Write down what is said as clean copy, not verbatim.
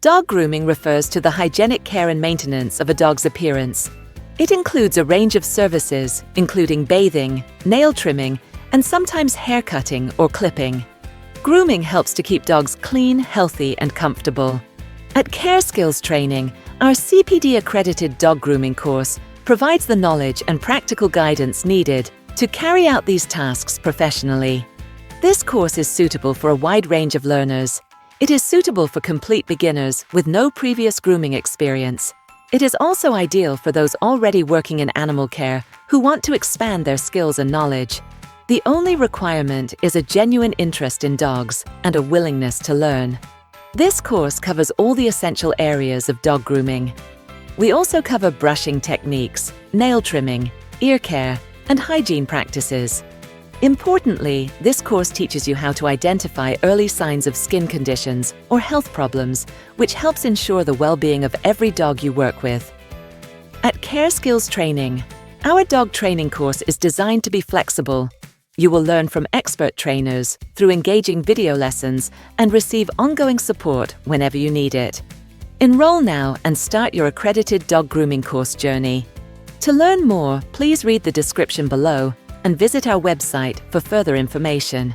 Dog grooming refers to the hygienic care and maintenance of a dog's appearance. It includes a range of services, including bathing, nail trimming, and sometimes hair cutting or clipping. Grooming helps to keep dogs clean, healthy, and comfortable. At Care Skills Training, our CPD Accredited Dog Grooming Course provides the knowledge and practical guidance needed to carry out these tasks professionally. This course is suitable for a wide range of learners. It is suitable for complete beginners with no previous grooming experience. It is also ideal for those already working in animal care who want to expand their skills and knowledge. The only requirement is a genuine interest in dogs and a willingness to learn. This course covers all the essential areas of dog grooming. We also cover brushing techniques, nail trimming, ear care, and hygiene practices. Importantly, this course teaches you how to identify early signs of skin conditions or health problems, which helps ensure the well-being of every dog you work with. At Care Skills Training, our dog training course is designed to be flexible. You will learn from expert trainers through engaging video lessons and receive ongoing support whenever you need it. Enroll now and start your accredited dog grooming course journey. To learn more, please read the description below and visit our website for further information.